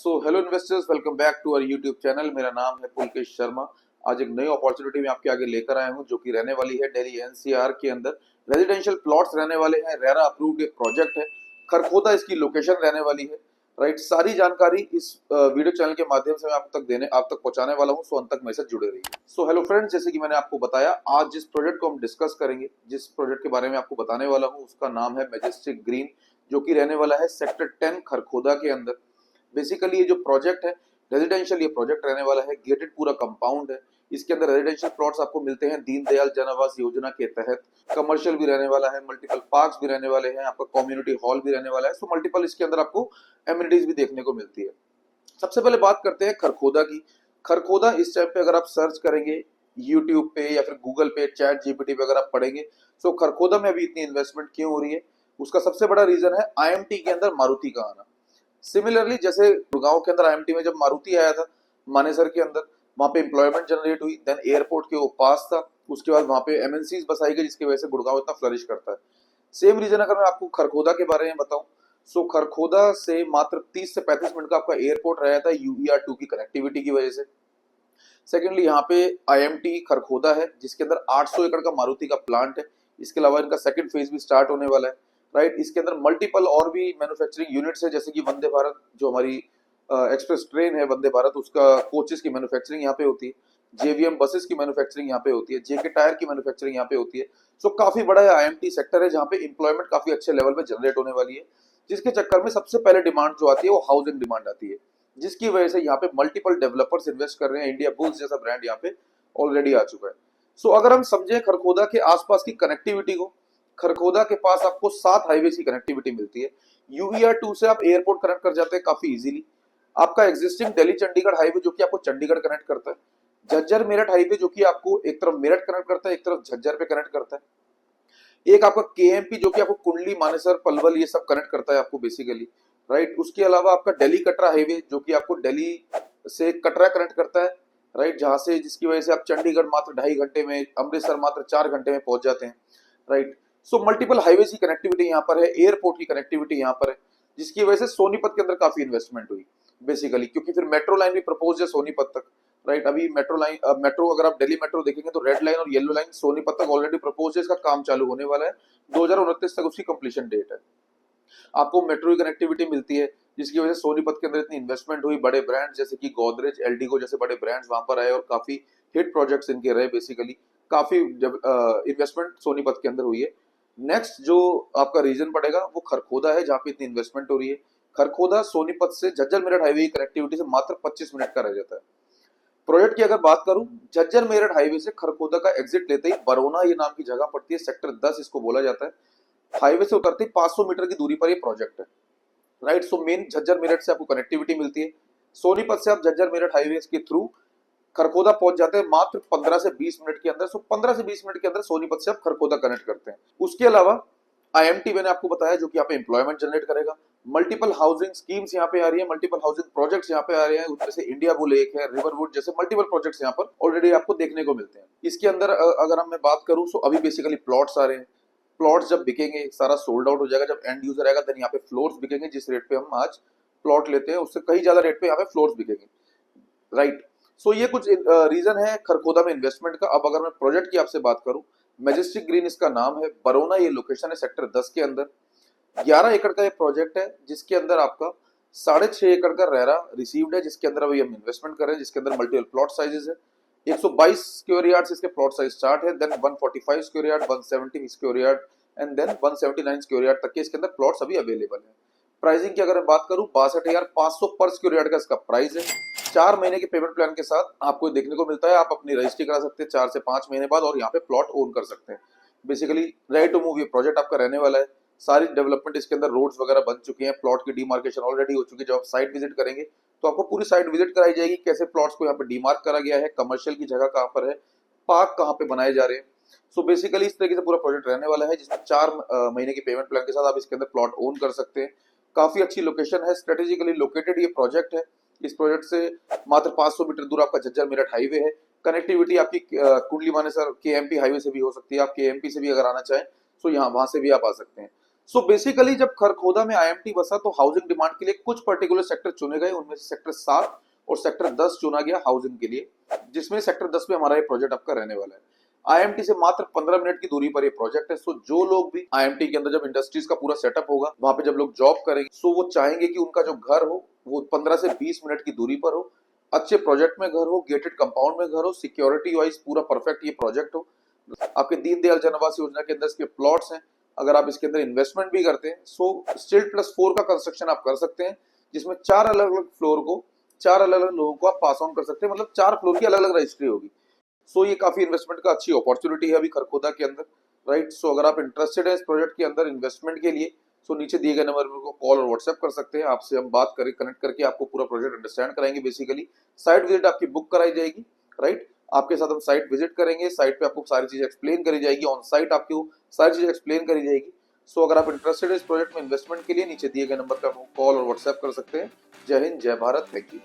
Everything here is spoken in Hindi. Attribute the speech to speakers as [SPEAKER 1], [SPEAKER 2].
[SPEAKER 1] So hello investors, welcome back to our YouTube channel. मेरा नाम है पुलकेश शर्मा। आज एक नई अपॉर्चुनिटी में आपके आगे लेकर आया हूं जो कि रहने वाली है दिल्ली एनसीआर के अंदर। रेजिडेंशियल प्लॉट्स रहने वाले हैं। रेरा अप्रूव्ड एक प्रोजेक्ट है। खरखोदा इसकी लोकेशन रहने वाली है। राइट, सारी जानकारी इस वीडियो चैनल के माध्यम से मैं आप तक पहुंचाने वाला हूं। सो अंत तक मेरे साथ जुड़े रहिए। सो हेलो फ्रेंड्स, जैसे कि मैंने आपको बताया, आज जिस प्रोजेक्ट को हम डिस्कस करेंगे, जिस प्रोजेक्ट के बारे में आपको बताने वाला हूं, उसका नाम है मैजेस्टिक ग्रीन, जो कि रहने वाला है सेक्टर 10 खरखोदा के अंदर। बेसिकली ये जो प्रोजेक्ट है रेजिडेंशियल ये प्रोजेक्ट रहने वाला है। गेटेड पूरा कंपाउंड है। इसके अंदर रेजिडेंशियल प्लॉट्स आपको मिलते हैं दीनदयाल जन आवास योजना के तहत। कमर्शियल भी रहने वाला है, मल्टीपल पार्क्स भी रहने वाले हैं, आपका कम्युनिटी हॉल भी रहने वाला है। सो मल्टीपल इसके अंदर आपको एमिनिटीज भी देखने को मिलती है। सबसे पहले बात करते हैं खरखोदा की। खरखोदा इस टाइम पे अगर आप सर्च करेंगे यूट्यूब पे या फिर गूगल पे, चैट जीपीटी पे अगर आप पढ़ेंगे, तो खरखोदा में अभी इतनी इन्वेस्टमेंट क्यों हो रही है, उसका सबसे बड़ा रीजन है आईएमटी के अंदर मारुति का आना। सिमिलरली जैसे गुड़गांव के अंदर आईएमटी में जब मारुति आया था मानेसर के अंदर, वहां पे एम्प्लॉयमेंट जनरेट हुई। देन एयरपोर्ट के वो पास था, उसके बाद वहां पे एमएनसीज बसाई गई, जिसकी वजह से गुड़गांव इतना फ्लरिश करता है। सेम रीजन अगर मैं आपको खरखोदा के बारे में बताऊं, सो खरखोदा से मात्र 30 से 35 मिनट का आपका एयरपोर्ट रहा था यूईआर 2 की कनेक्टिविटी की वजह से। सेकेंडली यहाँ पे आईएमटी खरखोदा है, जिसके अंदर 800 एकड़ का मारुति का प्लांट है। इसके अलावा इनका सेकंड फेज भी स्टार्ट होने वाला है। राइट, इसके अंदर मल्टीपल और भी मैन्युफैक्चरिंग यूनिट्स है, जैसे कि वंदे भारत जो हमारी एक्सप्रेस ट्रेन है वंदे भारत, उसका कोचेस की मैन्युफैक्चरिंग यहाँ पे होती है। जेवीएम बसेस की मैन्युफैक्चरिंग यहाँ पे होती है। जेके टायर की मैन्युफैक्चरिंग यहाँ पे होती है। सो काफी बड़ा आईएमटी सेक्टर है, जहाँ पे इंप्लॉयमेंट काफी अच्छे लेवल पे जनरेट होने वाली है। जिसके चक्कर में सबसे पहले डिमांड जो आती है वो हाउसिंग डिमांड आती है, जिसकी वजह से यहाँ पे मल्टीपल डेवलपर्स इन्वेस्ट कर रहे हैं। इंडिया बुल्स जैसा ब्रांड यहाँ पे ऑलरेडी आ चुका है। सो अगर हम समझे खरखोदा के आसपास की कनेक्टिविटी को, खरखोदा के पास आपको 7 हाईवे की कनेक्टिविटी मिलती है। यूईआर 2 से आप एयरपोर्ट कनेक्ट कर जाते हैं काफी इजीली। आपका एग्जिस्टिंग दिल्ली चंडीगढ़ हाईवे जो कि आपको चंडीगढ़ कनेक्ट करता है। झज्जर मेरठ हाईवे जो कि आपको एक तरफ मेरठ कनेक्ट करता है, एक तरफ झज्जर पे कनेक्ट करता है। एक आपका केएमपी जो कि आपको कुंडली, मानेसर, पलवल ये सब कनेक्ट करता है आपको बेसिकली। राइट, उसके अलावा आपका दिल्ली कटरा हाईवे जो कि आपको दिल्ली से कटरा कनेक्ट करता है। राइट, जहां से जिसकी वजह से आप चंडीगढ़ मात्र 2.5 घंटे में, अमृतसर मात्र 4 घंटे में पहुंच जाते हैं। राइट, सो मल्टीपल हाईवे की कनेक्टिविटी यहाँ पर है। एयरपोर्ट की कनेक्टिविटी यहाँ पर है, जिसकी वजह से सोनीपत के अंदर काफी इन्वेस्टमेंट हुई बेसिकली, क्योंकि फिर मेट्रो लाइन भी प्रपोज है सोनीपत तक। राइट, अभी मेट्रो अगर आप दिल्ली मेट्रो देखेंगे तो रेड लाइन और येलो लाइन सोनीपत तक ऑलरेडी प्रपोज है। इसका काम चालू होने वाला है, 2029 तक उसकी कंप्लीशन डेट है। आपको मेट्रो की कनेक्टिविटी मिलती है, जिसकी वजह से सोनीपत के अंदर इतनी इन्वेस्टमेंट हुई। बड़े ब्रांड जैसे कि गोदरेज, एलडीगो जैसे बड़े ब्रांड्स वहां पर आए और काफी हिट प्रोजेक्ट्स इनके रहे बेसिकली। काफी इन्वेस्टमेंट सोनीपत के अंदर हुई है। नेक्स्ट जो आपका रीजन पड़ेगा वो खरखोदा है, जहाँ पे इतनी इन्वेस्टमेंट हो रही है। खरखोदा सोनीपत से झज्जर मेरठ हाईवे की कनेक्टिविटी से मात्र 25 मिनट का रह जाता है। प्रोजेक्ट की अगर बात करूं, झज्जर मेरठ हाईवे से खरखोदा का एग्जिट लेते ही बरोना ये नाम की जगह पड़ती है, सेक्टर 10 इसको बोला जाता है। हाईवे से उतरते 500 मीटर की दूरी पर ये प्रोजेक्ट है। Right, so main Jhajjar Meerut से आपको कनेक्टिविटी मिलती है। सोनीपत से आप झज्जर मेरठ हाईवे के थ्रू खरखोदा पहुंच जाते हैं मात्र 15 से 20 मिनट के अंदर। सो 15 से 20 मिनट के अंदर सोनीपत से आप खरखोदा कनेक्ट करते हैं। उसके अलावा आईएमटी मैंने आपको बताया जो कि यहाँ पे एम्प्लॉयमेंट जनरेट करेगा। मल्टीपल हाउसिंग स्कीम्स यहाँ पे आ रही है, मल्टीपल हाउसिंग प्रोजेक्ट्स यहाँ पे आ रहे हैं। उसमें से इंडिया बुल एक है, रिवरवुड जैसे मल्टीपल प्रोजेक्ट्स यहाँ पर ऑलरेडी आपको देखने को मिलते हैं। इसके अंदर अगर हम मैं बात करूं तो अभी बेसिकली प्लॉट्स आ रहे हैं। प्लॉट्स जब बिकेंगे, सारा सोल्ड आउट हो जाएगा, जब एंड यूजर आएगा देन यहाँ पे फ्लोर्स बिकेंगे। जिस रेट पे हम आज प्लॉट लेते हैं उससे कहीं ज्यादा रेट पे यहाँ पे फ्लोर्स बिकेंगे। राइट, सो ये कुछ रीजन है खरखोदा में इन्वेस्टमेंट का। अब अगर मैं प्रोजेक्ट की आपसे बात करूं, मैजेस्टिक ग्रीन इसका नाम है, बरोना ये लोकेशन है, सेक्टर 10 के अंदर। 11 एकड़ का ये प्रोजेक्ट है, जिसके अंदर आपका 6.5 एकड़ का रेरा रिसीव्ड है, जिसके अंदर अभी हम इन्वेस्टमेंट कर रहे हैं, जिसके अंदर मल्टीपल प्लॉट साइजेस है। 122 स्क्वायर यार्ड इसके प्लॉट साइज स्टार्ट है, then 145 square yard, 170 square yard and then 179 square yard तक के इसके अंदर प्लॉट्स अभी अवेलेबल है। प्राइसिंग की अगर मैं बात करूं, 62,500 पर स्क्वायर यार्ड का इसका प्राइस है। 4 महीने के पेमेंट प्लान के साथ आपको देखने को मिलता है। आप अपनी रजिस्ट्री करा सकते हैं 4 से 5 महीने बाद और यहाँ पे प्लॉट ओन कर सकते हैं। बेसिकली रेडी टू मूव ये प्रोजेक्ट आपका रहने वाला है। सारी डेवलपमेंट इसके अंदर, रोड्स वगैरह बन चुकी हैं, प्लॉट की डीमार्केशन ऑलरेडी हो चुकी है। जब आप साइट विजिट करेंगे तो आपको पूरी साइट विजिट कराई जाएगी, कैसे प्लॉट्स को यहाँ पे डीमार्क करा गया है, कमर्शियल की जगह कहाँ पर है, पार्क कहाँ पे बनाए जा रहे हैं। सो बेसिकली इस तरीके से पूरा प्रोजेक्ट रहने वाला है, जिसमें 4 महीने की पेमेंट प्लान के साथ आप इसके अंदर प्लॉट ओन कर सकते हैं। काफी अच्छी लोकेशन है, स्ट्रेटेजिकली लोकेटेड ये प्रोजेक्ट है। इस प्रोजेक्ट से मात्र 500 मीटर दूर आपका झज्जर मेरठ हाईवे है। कनेक्टिविटी आपकी कुंडली मानेसर केएमपी हाईवे से भी हो सकती है। आप केएमपी से भी अगर आना चाहें तो यहाँ वहां से भी आप आ सकते हैं। सो बेसिकली जब खरखोदा में आईएमटी बसा तो हाउसिंग डिमांड के लिए कुछ पर्टिकुलर सेक्टर चुने गए, उनमें से सेक्टर 7 और सेक्टर 10 चुना गया हाउसिंग के लिए, जिसमें सेक्टर 10 में हमारा ये प्रोजेक्ट आपका रहने वाला है। आईएमटी से मात्र 15 मिनट की दूरी पर ये प्रोजेक्ट है। सो जो लोग भी आईएमटी के अंदर जब इंडस्ट्रीज का पूरा सेटअप होगा, वहां पे जब लोग जॉब करेंगे, सो वो चाहेंगे कि उनका जो घर हो वो 15 से 20 मिनट की दूरी पर हो, अच्छे प्रोजेक्ट में घर हो, गेटेड कंपाउंड में घर हो, सिक्योरिटी वाइज पूरा परफेक्ट ये प्रोजेक्ट हो। आपके दीनदयाल जन आवास योजना के अंदर इसके प्लॉट्स हैं। अगर आप इसके अंदर इन्वेस्टमेंट भी करते हैं, सो स्टिल प्लस 4 का कंस्ट्रक्शन आप कर सकते हैं, जिसमें 4 अलग अलग फ्लोर को 4 अलग अलग लोगों को आप पास ऑन कर सकते हैं, मतलब 4 फ्लोर की अलग अलग रजिस्ट्री होगी। सो ये काफी इन्वेस्टमेंट का अच्छी अपॉर्चुनिटी है अभी खरखोदा के अंदर, राइट। सो अगर आप इंटरेस्टेड है इस प्रोजेक्ट के अंदर इन्वेस्टमेंट के लिए, सो नीचे दिए गए नंबर पर कॉल और व्हाट्सएप कर सकते हैं। आपसे हम बात करें, कनेक्ट करके आपको पूरा प्रोजेक्ट अंडरस्टैंड कराएंगे। बेसिकली साइट विजिट आपकी बुक कराई जाएगी, राइट। आपके साथ हम साइट विजिट करेंगे, साइट पे आपको सारी चीजें एक्सप्लेन करी जाएगी, ऑन साइट आपको सारी चीजें एक्सप्लेन करी जाएगी। सो अगर आप इंटरेस्टेड है इस प्रोजेक्ट में इन्वेस्टमेंट के लिए, नीचे दिए गए नंबर पर कॉल और व्हाट्सएप कर सकते हैं। जय हिंद, जय भारत, थैंक यू।